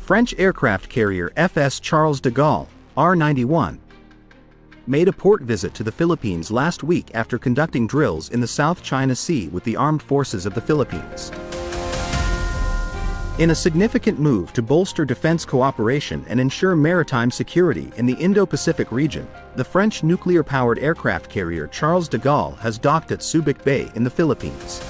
French aircraft carrier FS Charles de Gaulle, R-91, made a port visit to the Philippines last week after conducting drills in the South China Sea with the armed forces of the Philippines. In a significant move to bolster defense cooperation and ensure maritime security in the Indo-Pacific region, the French nuclear-powered aircraft carrier Charles de Gaulle has docked at Subic Bay in the Philippines.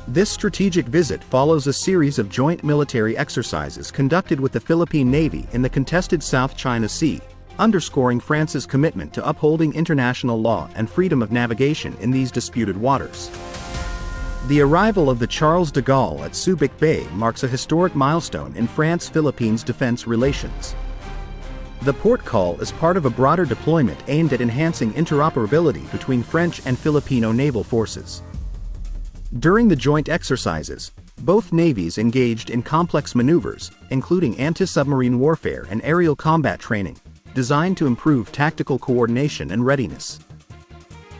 This strategic visit follows a series of joint military exercises conducted with the Philippine Navy in the contested South China Sea, underscoring France's commitment to upholding international law and freedom of navigation in these disputed waters. The arrival of the Charles de Gaulle at Subic Bay marks a historic milestone in France-Philippines defense relations. The port call is part of a broader deployment aimed at enhancing interoperability between French and Filipino naval forces. During the joint exercises, both navies engaged in complex maneuvers, including anti-submarine warfare and aerial combat training, designed to improve tactical coordination and readiness.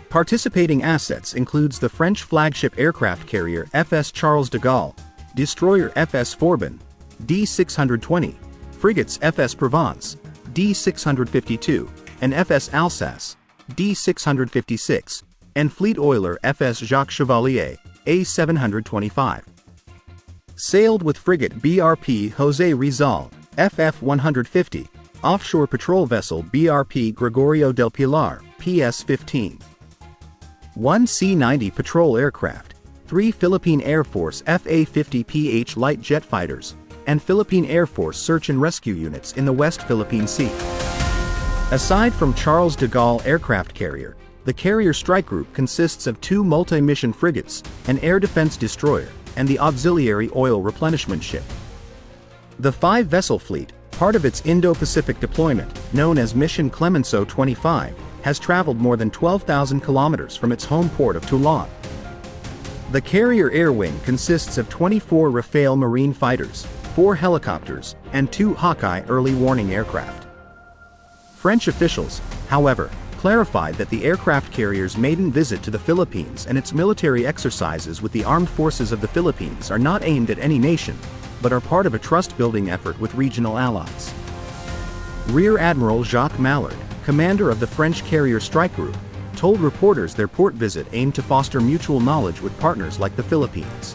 Participating assets includes the French flagship aircraft carrier FS Charles de Gaulle, destroyer FS Forbin, D-620, frigates FS Provence, D-652, and FS Alsace, D-656, and fleet oiler FS Jacques Chevalier, A-725. Sailed with frigate BRP José Rizal, FF-150, offshore patrol vessel BRP Gregorio del Pilar, PS-15. 1 C-90 patrol aircraft, 3 Philippine Air Force FA-50PH light jet fighters, and Philippine Air Force search and rescue units in the West Philippine Sea. Aside from Charles de Gaulle aircraft carrier, the carrier strike group consists of 2 multi-mission frigates, an air defense destroyer, and the auxiliary oil replenishment ship. The 5-vessel fleet, part of its Indo-Pacific deployment, known as Mission Clemenceau 25, has traveled more than 12,000 kilometers from its home port of Toulon. The carrier air wing consists of 24 Rafale Marine fighters, 4 helicopters, and 2 Hawkeye early warning aircraft. French officials, however, clarified that the aircraft carrier's maiden visit to the Philippines and its military exercises with the armed forces of the Philippines are not aimed at any nation, but are part of a trust-building effort with regional allies. Rear Admiral Jacques Mallard, commander of the French carrier strike group, told reporters their port visit aimed to foster mutual knowledge with partners like the Philippines.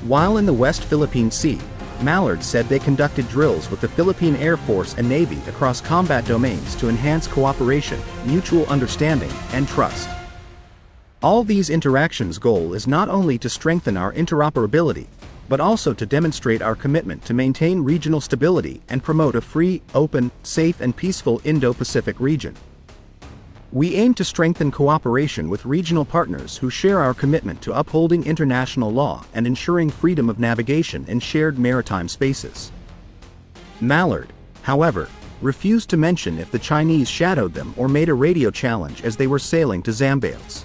While in the West Philippine Sea, Mallard said they conducted drills with the Philippine Air Force and Navy across combat domains to enhance cooperation, mutual understanding, and trust. All these interactions' goal is not only to strengthen our interoperability, but also to demonstrate our commitment to maintain regional stability and promote a free, open, safe and peaceful Indo-Pacific region. We aim to strengthen cooperation with regional partners who share our commitment to upholding international law and ensuring freedom of navigation in shared maritime spaces. Mallard, however, refused to mention if the Chinese shadowed them or made a radio challenge as they were sailing to Zambales.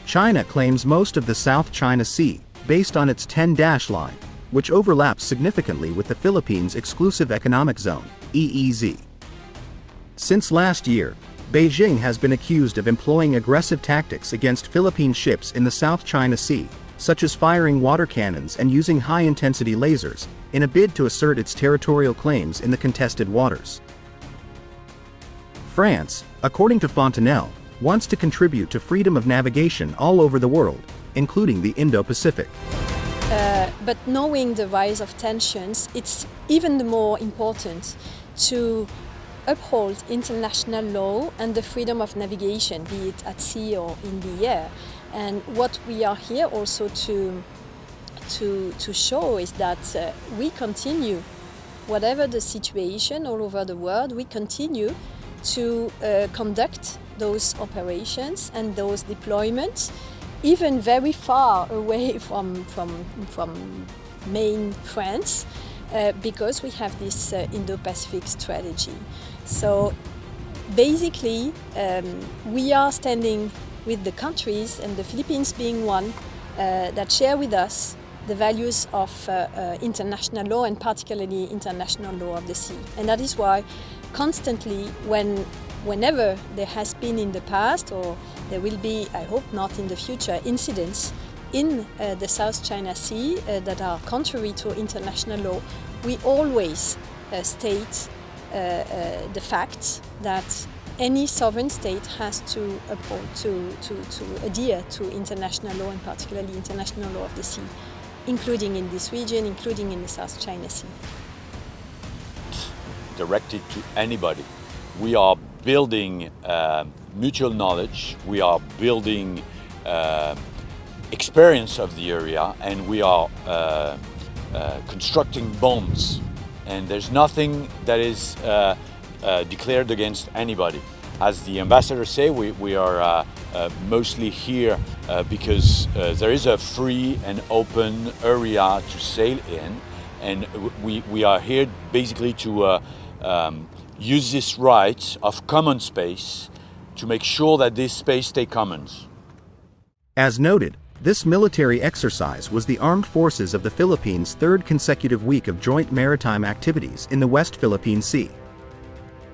China claims most of the South China Sea, based on its 10-dash line, which overlaps significantly with the Philippines' Exclusive Economic Zone, EEZ. Since last year, Beijing has been accused of employing aggressive tactics against Philippine ships in the South China Sea, such as firing water cannons and using high-intensity lasers, in a bid to assert its territorial claims in the contested waters. France, according to Fontenelle, wants to contribute to freedom of navigation all over the world, including the Indo-Pacific. But knowing the rise of tensions, it's even more important to uphold international law and the freedom of navigation, be it at sea or in the air. And what we are here also to show is that we continue, whatever the situation all over the world, we continue to conduct those operations and those deployments, even very far away from main France, because we have this Indo-Pacific strategy. So basically, we are standing with the countries, and the Philippines being one, that share with us the values of international law, and particularly international law of the sea. And that is why constantly, whenever there has been in the past, or there will be, I hope not in the future, incidents in the South China Sea that are contrary to international law, we always state the fact that any sovereign state has to uphold, to adhere to international law, and particularly international law of the sea, including in this region, including in the South China Sea. Directed to anybody. We are building mutual knowledge, we are building experience of the area, and we are constructing bonds. And there's nothing that is declared against anybody. As the ambassador say, we are mostly here because there is a free and open area to sail in, and we are here basically to use this right of common space to make sure that this space stay commons. As noted, this military exercise was the armed forces of the Philippines' third consecutive week of joint maritime activities in the West Philippine Sea.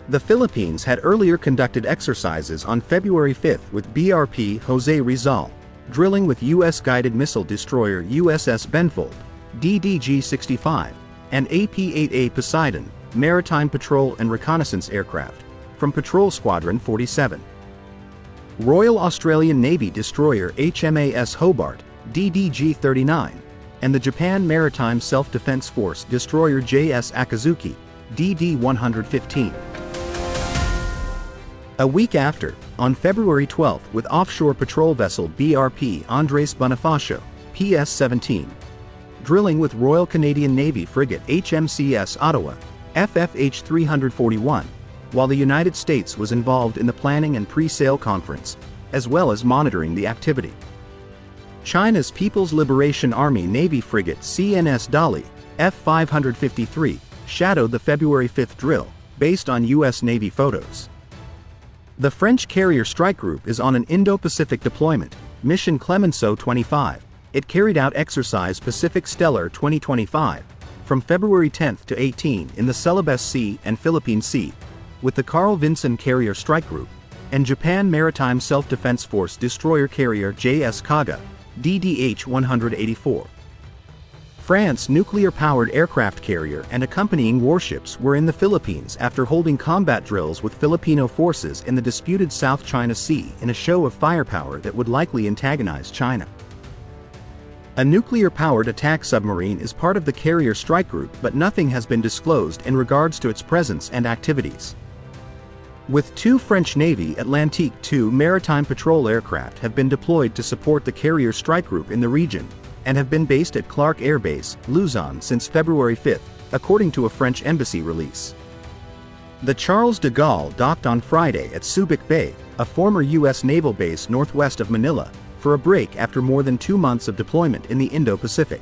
The Philippines had earlier conducted exercises on February 5 with BRP Jose Rizal, drilling with U.S. guided missile destroyer USS Benfold, DDG-65, and AP-8A Poseidon, maritime patrol and reconnaissance aircraft, from Patrol Squadron 47. Royal Australian Navy destroyer HMAS Hobart, DDG-39, and the Japan Maritime Self-Defense Force destroyer JS Akazuki, DD-115. A week after, on February 12 with offshore patrol vessel BRP Andres Bonifacio, PS-17, drilling with Royal Canadian Navy frigate HMCS Ottawa, FFH 341, while the United States was involved in the planning and pre-sale conference, as well as monitoring the activity. China's People's Liberation Army Navy frigate CNS Dali, F-553, shadowed the February 5 drill, based on U.S. Navy photos. The French carrier strike group is on an Indo-Pacific deployment, Mission Clemenceau 25. It carried out exercise Pacific Stellar 2025, from February 10 to 18 in the Celebes Sea and Philippine Sea, with the Carl Vinson Carrier Strike Group, and Japan Maritime Self-Defense Force destroyer carrier JS Kaga, DDH-184. France's nuclear-powered aircraft carrier and accompanying warships were in the Philippines after holding combat drills with Filipino forces in the disputed South China Sea in a show of firepower that would likely antagonize China. A nuclear-powered attack submarine is part of the carrier strike group, but nothing has been disclosed in regards to its presence and activities. With two French Navy Atlantique II maritime patrol aircraft have been deployed to support the carrier strike group in the region, and have been based at Clark Air Base, Luzon since February 5, according to a French embassy release. The Charles de Gaulle docked on Friday at Subic Bay, a former U.S. naval base northwest of Manila, for a break after more than 2 months of deployment in the Indo-Pacific.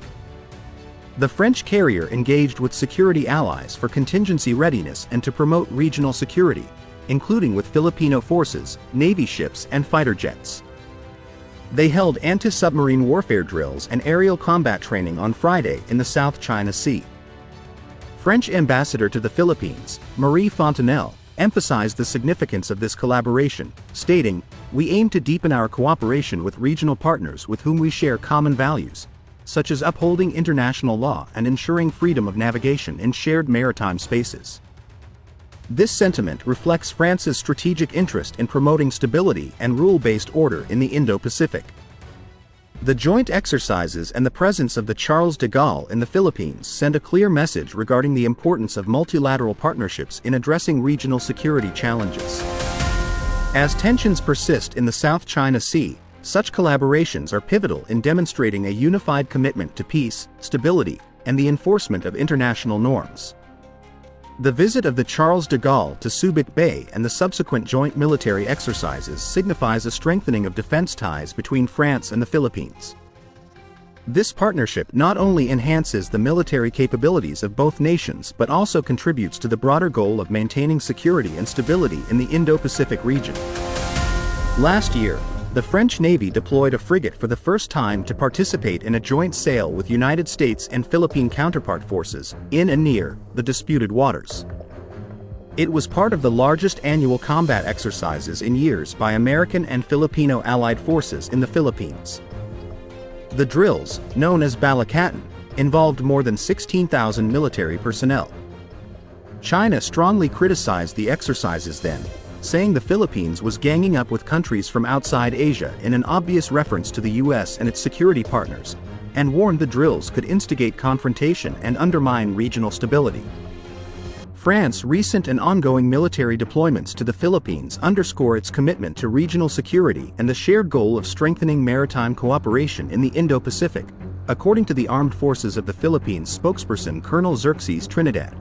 The French carrier engaged with security allies for contingency readiness and to promote regional security, including with Filipino forces, Navy ships and fighter jets. They held anti-submarine warfare drills and aerial combat training on Friday in the South China Sea. French ambassador to the Philippines, Marie Fontenelle, emphasized the significance of this collaboration, stating, "We aim to deepen our cooperation with regional partners with whom we share common values, such as upholding international law and ensuring freedom of navigation in shared maritime spaces." This sentiment reflects France's strategic interest in promoting stability and rule-based order in the Indo-Pacific. The joint exercises and the presence of the Charles de Gaulle in the Philippines send a clear message regarding the importance of multilateral partnerships in addressing regional security challenges. As tensions persist in the South China Sea, such collaborations are pivotal in demonstrating a unified commitment to peace, stability, and the enforcement of international norms. The visit of the Charles de Gaulle to Subic Bay and the subsequent joint military exercises signifies a strengthening of defense ties between France and the Philippines. This partnership not only enhances the military capabilities of both nations but also contributes to the broader goal of maintaining security and stability in the Indo-Pacific region. Last year, the French Navy deployed a frigate for the first time to participate in a joint sail with United States and Philippine counterpart forces in and near the disputed waters. It was part of the largest annual combat exercises in years by American and Filipino allied forces in the Philippines. The drills, known as Balakatan, involved more than 16,000 military personnel. China strongly criticized the exercises then, saying the Philippines was ganging up with countries from outside Asia in an obvious reference to the US and its security partners, and warned the drills could instigate confrontation and undermine regional stability. France's recent and ongoing military deployments to the Philippines underscore its commitment to regional security and the shared goal of strengthening maritime cooperation in the Indo-Pacific, according to the Armed Forces of the Philippines spokesperson Colonel Xerxes Trinidad.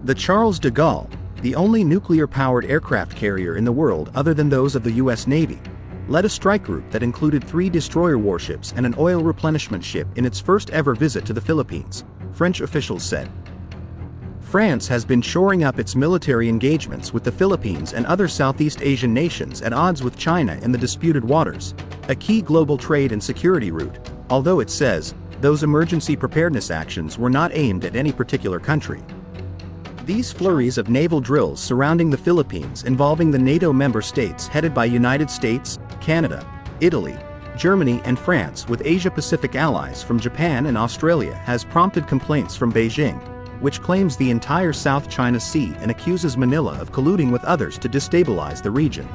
The Charles de Gaulle, the only nuclear-powered aircraft carrier in the world other than those of the US Navy, led a strike group that included 3 destroyer warships and an oil replenishment ship in its first-ever visit to the Philippines, French officials said. France has been shoring up its military engagements with the Philippines and other Southeast Asian nations at odds with China in the disputed waters, a key global trade and security route, although it says those emergency preparedness actions were not aimed at any particular country. These flurries of naval drills surrounding the Philippines involving the NATO member states headed by United States, Canada, Italy, Germany and France with Asia-Pacific allies from Japan and Australia has prompted complaints from Beijing, which claims the entire South China Sea and accuses Manila of colluding with others to destabilize the region.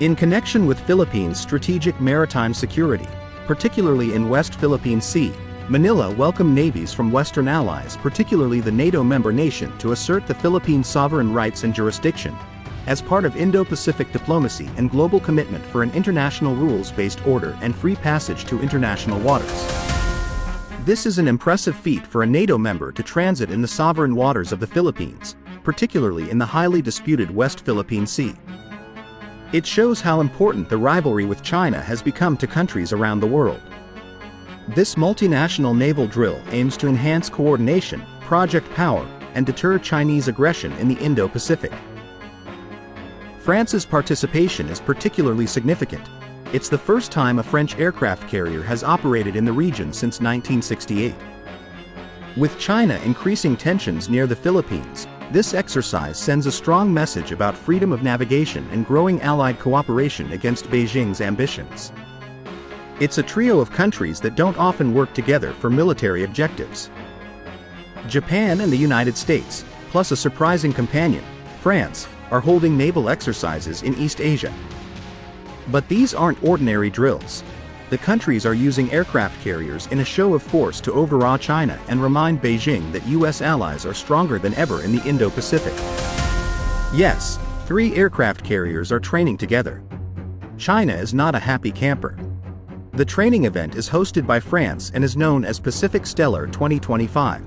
In connection with Philippines' strategic maritime security, particularly in West Philippine Sea, Manila welcomed navies from Western allies, particularly the NATO member nation, to assert the Philippine sovereign rights and jurisdiction, as part of Indo-Pacific diplomacy and global commitment for an international rules-based order and free passage to international waters. This is an impressive feat for a NATO member to transit in the sovereign waters of the Philippines, particularly in the highly disputed West Philippine Sea. It shows how important the rivalry with China has become to countries around the world. This multinational naval drill aims to enhance coordination, project power, and deter Chinese aggression in the Indo-Pacific. France's participation is particularly significant. It's the first time a French aircraft carrier has operated in the region since 1968. With China increasing tensions near the Philippines, this exercise sends a strong message about freedom of navigation and growing allied cooperation against Beijing's ambitions. It's a trio of countries that don't often work together for military objectives. Japan and the United States, plus a surprising companion, France, are holding naval exercises in East Asia. But these aren't ordinary drills. The countries are using aircraft carriers in a show of force to overawe China and remind Beijing that US allies are stronger than ever in the Indo-Pacific. Yes, 3 aircraft carriers are training together. China is not a happy camper. The training event is hosted by France and is known as Pacific Stellar 2025.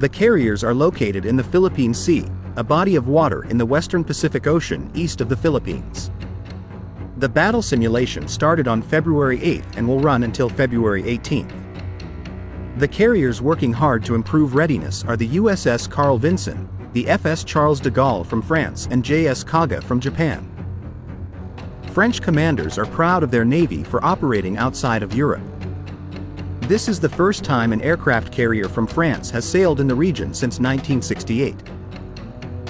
The carriers are located in the Philippine Sea, a body of water in the western Pacific Ocean east of the Philippines. The battle simulation started on February 8th and will run until February 18th. The carriers working hard to improve readiness are the USS Carl Vinson, the FS Charles de Gaulle from France and JS Kaga from Japan. French commanders are proud of their navy for operating outside of Europe. This is the first time an aircraft carrier from France has sailed in the region since 1968.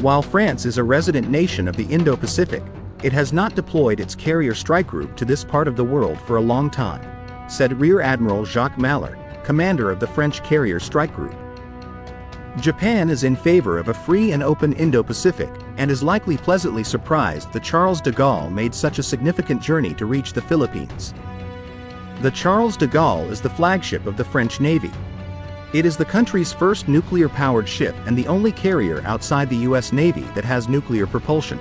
While France is a resident nation of the Indo-Pacific, it has not deployed its carrier strike group to this part of the world for a long time, said Rear Admiral Jacques Mallard, commander of the French carrier strike group. Japan is in favor of a free and open Indo-Pacific, and is likely pleasantly surprised the Charles de Gaulle made such a significant journey to reach the Philippines. The Charles de Gaulle is the flagship of the French Navy. It is the country's first nuclear-powered ship and the only carrier outside the US Navy that has nuclear propulsion.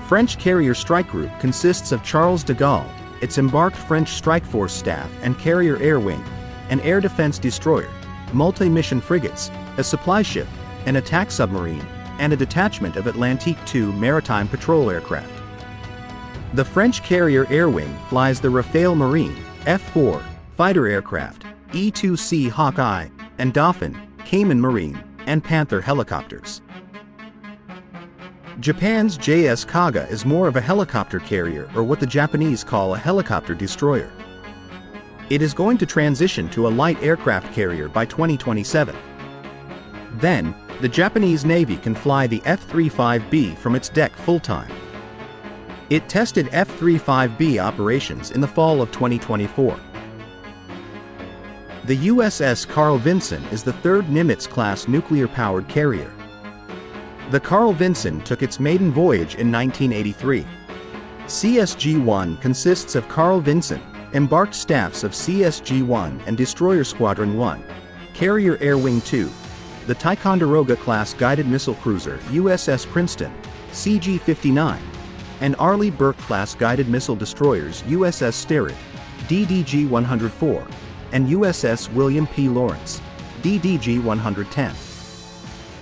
French Carrier Strike Group consists of Charles de Gaulle, its embarked French Strike Force staff and carrier airwing, an air defense destroyer, multi-mission frigates, a supply ship, an attack submarine, and a detachment of Atlantique II maritime patrol aircraft. The French carrier airwing flies the Rafale Marine, F-4, fighter aircraft, E-2C Hawkeye, and Dauphin, Cayman Marine, and Panther helicopters. Japan's JS Kaga is more of a helicopter carrier, or what the Japanese call a helicopter destroyer. It is going to transition to a light aircraft carrier by 2027. Then, the Japanese Navy can fly the F-35B from its deck full-time. It tested F-35B operations in the fall of 2024. The USS Carl Vinson is the third Nimitz-class nuclear-powered carrier. The Carl Vinson took its maiden voyage in 1983. CSG-1 consists of Carl Vinson, embarked staffs of CSG-1 and Destroyer Squadron 1, Carrier Airwing 2, the Ticonderoga-class guided missile cruiser USS Princeton, CG-59, and Arleigh Burke-class guided missile destroyers USS Sterett, DDG-104, and USS William P. Lawrence, DDG-110.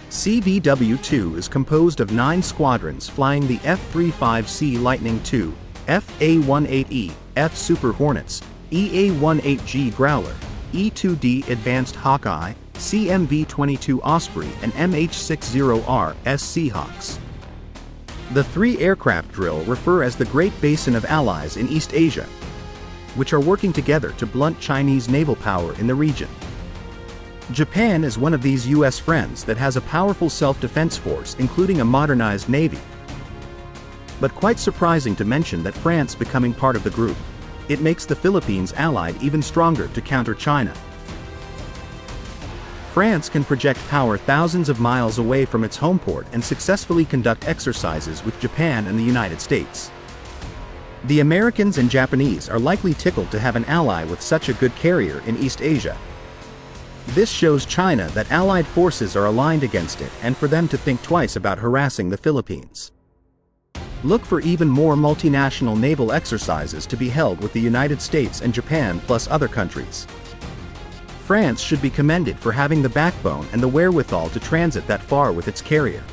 CVW-2 is composed of 9 squadrons flying the F-35C Lightning II, FA-18E, F Super Hornets, EA-18G Growler, E-2D Advanced Hawkeye, CMV-22 Osprey and MH-60R S Seahawks. The 3 aircraft drill refer as the Great Basin of Allies in East Asia, which are working together to blunt Chinese naval power in the region. Japan is one of these U.S. friends that has a powerful self-defense force, including a modernized navy. But quite surprising to mention that France becoming part of the group. It makes the Philippines allied even stronger to counter China. France can project power thousands of miles away from its home port and successfully conduct exercises with Japan and the United States. The Americans and Japanese are likely tickled to have an ally with such a good carrier in East Asia. This shows China that allied forces are aligned against it and for them to think twice about harassing the Philippines. Look for even more multinational naval exercises to be held with the United States and Japan plus other countries. France should be commended for having the backbone and the wherewithal to transit that far with its carrier.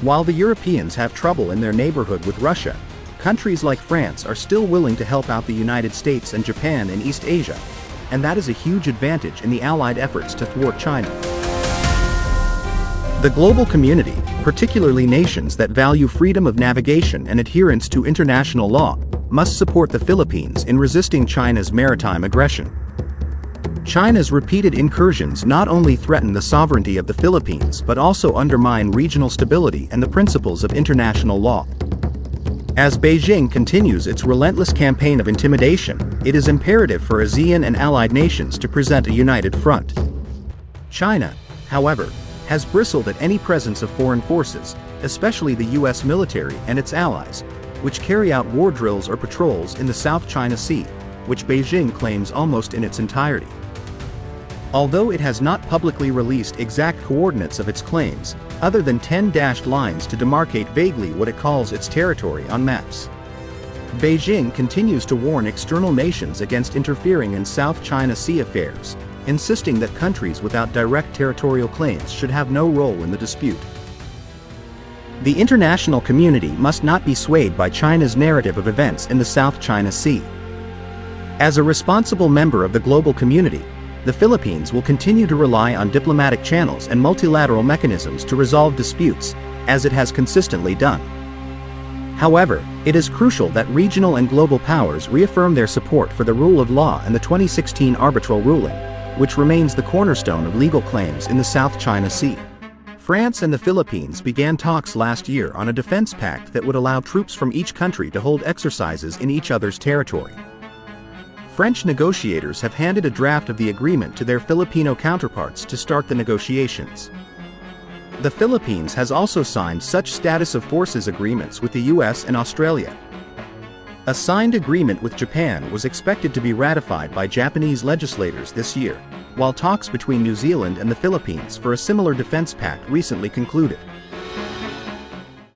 While the Europeans have trouble in their neighborhood with Russia, countries like France are still willing to help out the United States and Japan in East Asia, and that is a huge advantage in the Allied efforts to thwart China. The global community, particularly nations that value freedom of navigation and adherence to international law, must support the Philippines in resisting China's maritime aggression. China's repeated incursions not only threaten the sovereignty of the Philippines but also undermine regional stability and the principles of international law. As Beijing continues its relentless campaign of intimidation, it is imperative for ASEAN and allied nations to present a united front. China, however, has bristled at any presence of foreign forces, especially the U.S. military and its allies, which carry out war drills or patrols in the South China Sea, which Beijing claims almost in its entirety. Although it has not publicly released exact coordinates of its claims, other than 10 dashed lines to demarcate vaguely what it calls its territory on maps. Beijing continues to warn external nations against interfering in South China Sea affairs, insisting that countries without direct territorial claims should have no role in the dispute. The international community must not be swayed by China's narrative of events in the South China Sea. As a responsible member of the global community, the Philippines will continue to rely on diplomatic channels and multilateral mechanisms to resolve disputes, as it has consistently done. However, it is crucial that regional and global powers reaffirm their support for the rule of law and the 2016 arbitral ruling, which remains the cornerstone of legal claims in the South China Sea. France and the Philippines began talks last year on a defense pact that would allow troops from each country to hold exercises in each other's territory. French negotiators have handed a draft of the agreement to their Filipino counterparts to start the negotiations. The Philippines has also signed such status of forces agreements with the US and Australia. A signed agreement with Japan was expected to be ratified by Japanese legislators this year, while talks between New Zealand and the Philippines for a similar defense pact recently concluded.